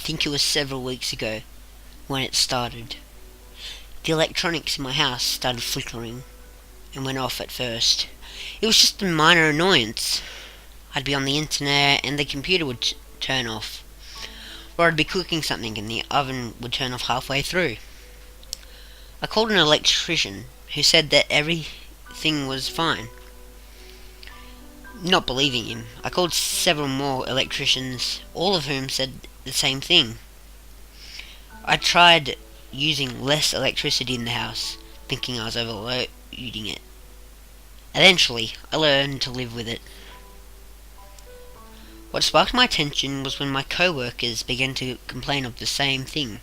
think it was several weeks ago when it started. The electronics in my house started flickering and went off at first. It was just a minor annoyance. I'd be on the internet and the computer would turn off. Or I'd be cooking something and the oven would turn off halfway through. I called an electrician who said that everything was fine. Not believing him, I called several more electricians, all of whom said the same thing. I tried using less electricity in the house, thinking I was overloading it. Eventually, I learned to live with it. What sparked my attention was when my co-workers began to complain of the same thing.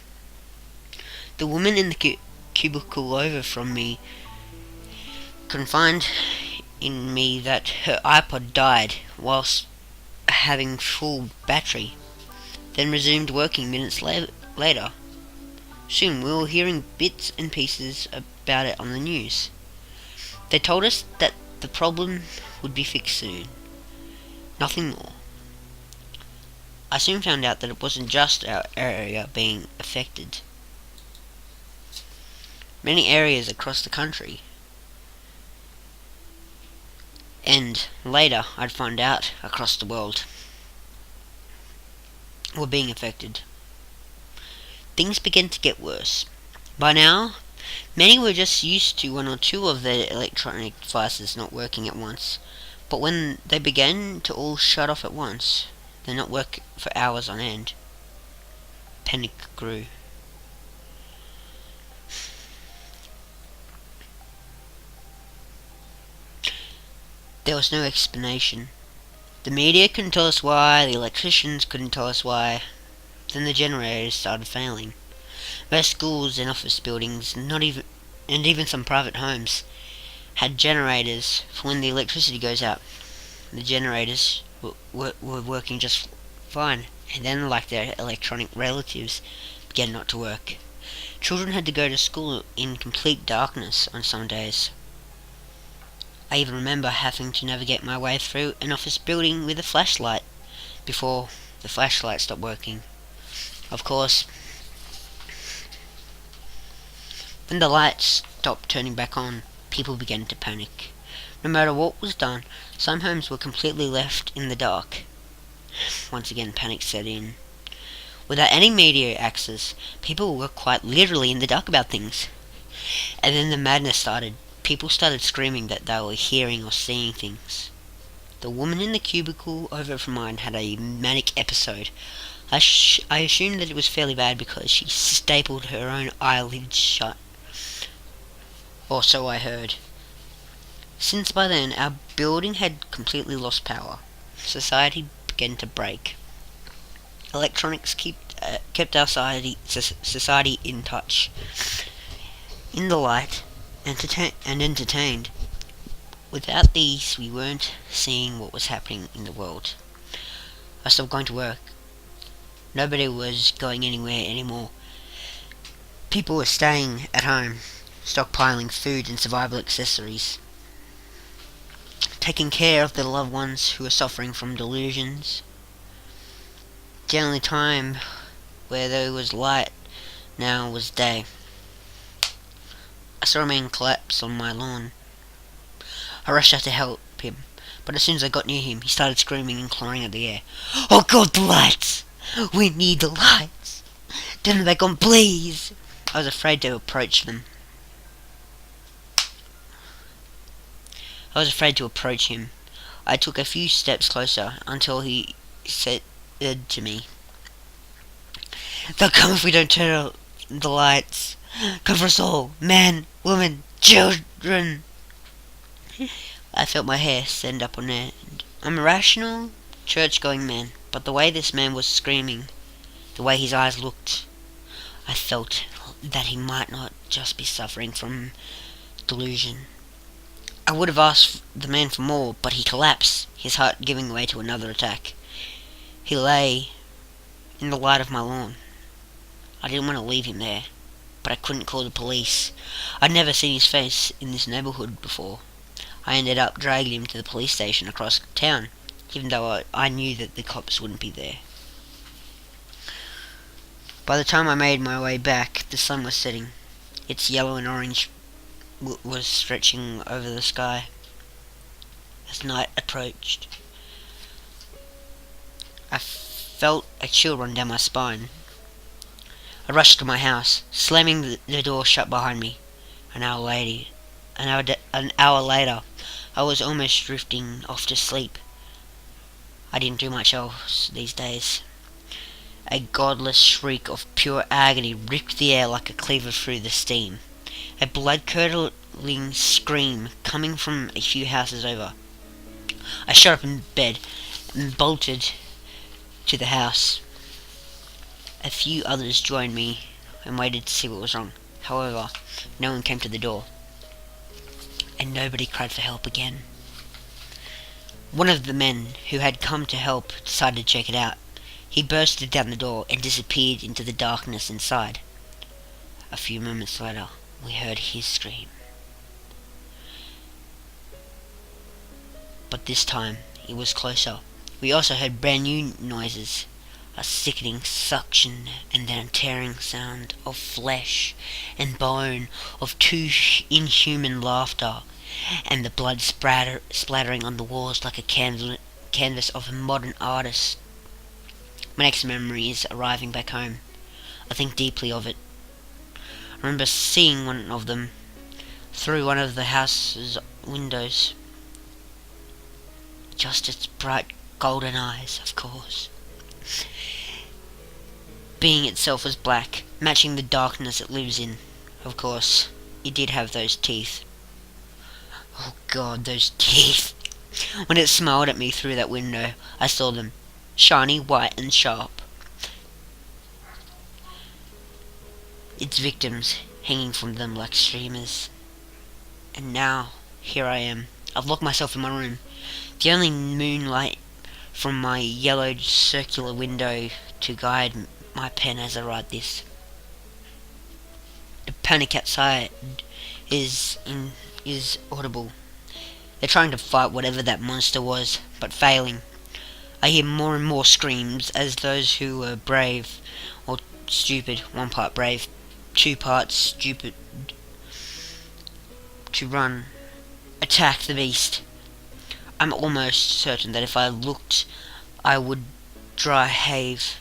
The woman in the cubicle over from me confided in me that her iPod died whilst having full battery, then resumed working minutes later. Soon we were hearing bits and pieces about it on the news. They told us that the problem would be fixed soon. Nothing more. I soon found out that it wasn't just our area being affected. Many areas across the country. And later I'd find out across the world were being affected. Things began to get worse. By now, many were just used to one or two of their electronic devices not working at once. But when they began to all shut off at once, they not work for hours on end, panic grew. There was no explanation. The media couldn't tell us why, the electricians couldn't tell us why. Then the generators started failing. Most schools and office buildings, and even some private homes, had generators for when the electricity goes out. The generators were working just fine, and then, like their electronic relatives, began not to work. Children had to go to school in complete darkness on some days. I even remember having to navigate my way through an office building with a flashlight before the flashlight stopped working. Of course, when the lights stopped turning back on, people began to panic. No matter what was done, some homes were completely left in the dark. Once again, panic set in. Without any media access, people were quite literally in the dark about things. And then the madness started. People started screaming that they were hearing or seeing things. The woman in the cubicle over from mine had a manic episode. I assumed that it was fairly bad because she stapled her own eyelids shut. Or so I heard. Since by then our building had completely lost power, society began to break. Electronics kept our society in touch, in the light, and entertained. Without these, we weren't seeing what was happening in the world. I stopped going to work. Nobody was going anywhere anymore. People were staying at home, stockpiling food and survival accessories, taking care of their loved ones who were suffering from delusions. The only time where there was light now was day. I saw a man collapse on my lawn. I rushed out to help him, but as soon as I got near him, he started screaming and clawing at the air. "Oh God, the lights! We need the lights! Turn them back on, please!" I was afraid to approach him. I took a few steps closer until he said to me, "They'll come if we don't turn out the lights. Come for us all, men, women, children." I felt my hair stand up on end. I'm a rational, church-going man, but the way this man was screaming, the way his eyes looked, I felt that he might not just be suffering from delusion. I would have asked the man for more, but he collapsed, his heart giving way to another attack. He lay in the light of my lawn. I didn't want to leave him there, but I couldn't call the police. I'd never seen his face in this neighbourhood before. I ended up dragging him to the police station across town, even though I knew that the cops wouldn't be there. By the time I made my way back, the sun was setting. Its yellow and orange was stretching over the sky as night approached. I felt a chill run down my spine. I rushed to my house, slamming the door shut behind me. An hour later, I was almost drifting off to sleep. I didn't do much else these days. A godless shriek of pure agony ripped the air like a cleaver through the steam. A blood-curdling scream coming from a few houses over. I shot up in bed and bolted to the house. A few others joined me and waited to see what was wrong. However, no one came to the door, and nobody cried for help again. One of the men who had come to help decided to check it out. He bursted down the door and disappeared into the darkness inside. A few moments later, we heard his scream. But this time, it was closer. We also heard brand new noises. A sickening suction and then a tearing sound of flesh and bone, of too inhuman laughter, and the blood splattering on the walls like a canvas of a modern artist. My next memory is arriving back home. I think deeply of it. I remember seeing one of them through one of the house's windows. Just its bright golden eyes, of course. Being itself was black, matching the darkness it lives in. Of course, it did have those teeth. Oh God, those teeth! When it smiled at me through that window, I saw them, shiny, white and sharp. Its victims hanging from them like streamers. And now, here I am. I've locked myself in my room. The only moonlight from my yellowed circular window to guide my pen as I write this. The panic outside is audible. They're trying to fight whatever that monster was, but failing. I hear more and more screams as those who were brave or stupid, 1 part brave, 2 parts stupid, to run, attack the beast. I'm almost certain that if I looked, I would dry have.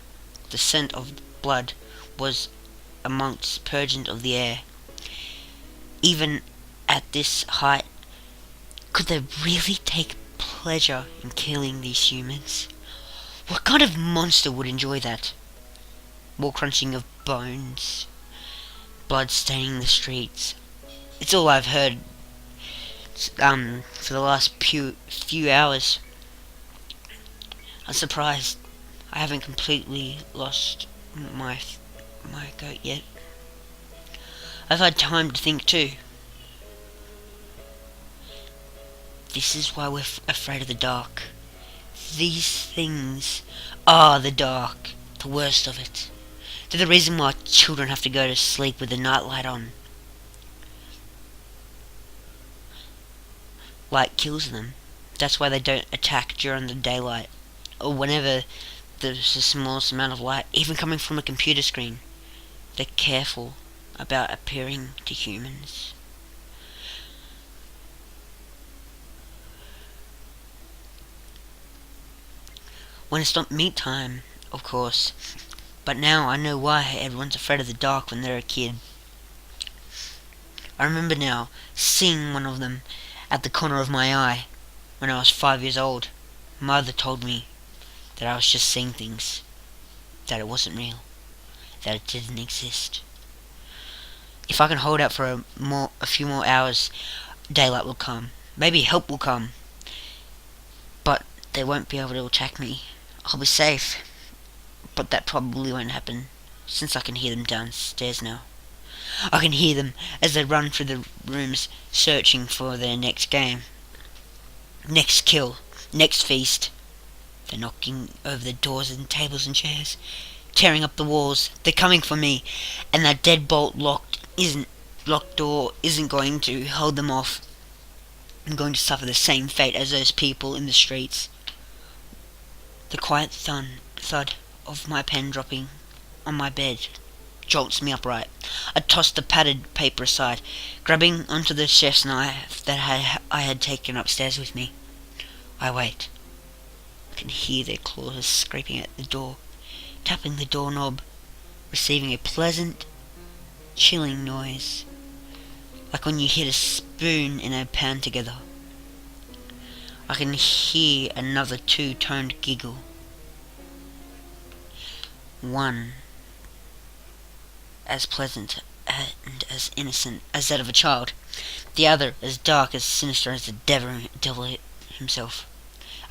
The scent of blood was amongst purgent of the air. Even at this height, could they really take pleasure in killing these humans? What kind of monster would enjoy that? More crunching of bones, blood staining the streets. It's all I've heard for the last few hours. I'm surprised I haven't completely lost my goat yet. I've had time to think too. This is why we're afraid of the dark. These things are the dark, the worst of it. They're the reason why children have to go to sleep with the nightlight on. Light kills them. That's why they don't attack during the daylight, or whenever there's the smallest amount of light, even coming from a computer screen. They're careful about appearing to humans. When it's not meat time, of course, but now I know why everyone's afraid of the dark when they're a kid. I remember now seeing one of them at the corner of my eye when I was 5 years old. Mother told me that I was just seeing things, that it wasn't real, that it didn't exist. If I can hold out for a few more hours, daylight will come. Maybe help will come. But they won't be able to attack me. I'll be safe. But that probably won't happen, since I can hear them downstairs now. I can hear them as they run through the rooms searching for their next game, next kill, next feast. They're knocking over the doors and tables and chairs, tearing up the walls. They're coming for me, and that deadbolt locked door isn't going to hold them off. I'm going to suffer the same fate as those people in the streets. The quiet thud of my pen dropping on my bed jolts me upright. I toss the padded paper aside, grabbing onto the chef's knife that I had taken upstairs with me. I wait. I can hear their claws scraping at the door, tapping the doorknob, receiving a pleasant, chilling noise, like when you hit a spoon in a pan together. I can hear another two-toned giggle. One as pleasant and as innocent as that of a child, the other as dark, as sinister as the devil himself.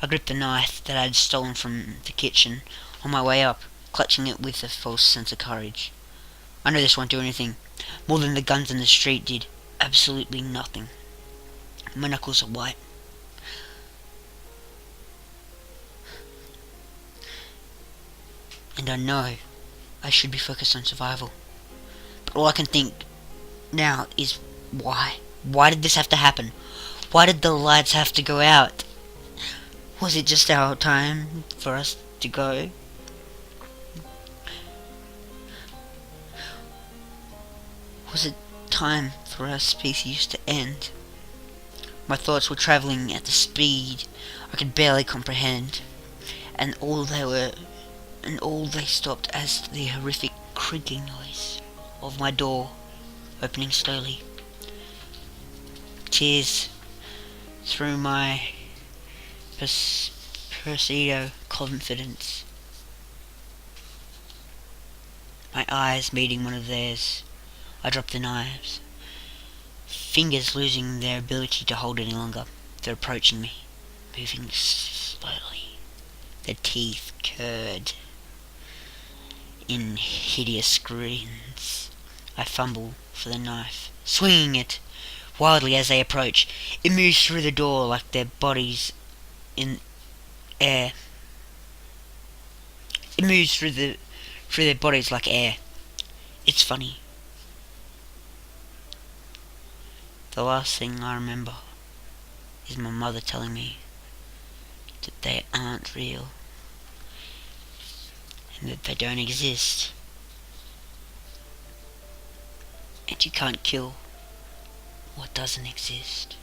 I gripped the knife that I had stolen from the kitchen on my way up, clutching it with a false sense of courage. I know this won't do anything, more than the guns in the street did. Absolutely nothing. My knuckles are white. And I know I should be focused on survival. But all I can think now is why? Why did this have to happen? Why did the lights have to go out? Was it just our time for us to go? Was it time for our species to end? My thoughts were travelling at the speed I could barely comprehend, and all they stopped as the horrific creaking noise of my door opening slowly. Tears through my pseudo confidence. My eyes meeting one of theirs. I dropped the knives, fingers losing their ability to hold any longer. They're approaching me, moving slowly, their teeth curled in hideous grins. I fumble for the knife, swinging it wildly as they approach. It moves through the door like their bodies in air. It moves through their bodies like air. It's funny. The last thing I remember is my mother telling me that they aren't real and that they don't exist. And you can't kill what doesn't exist.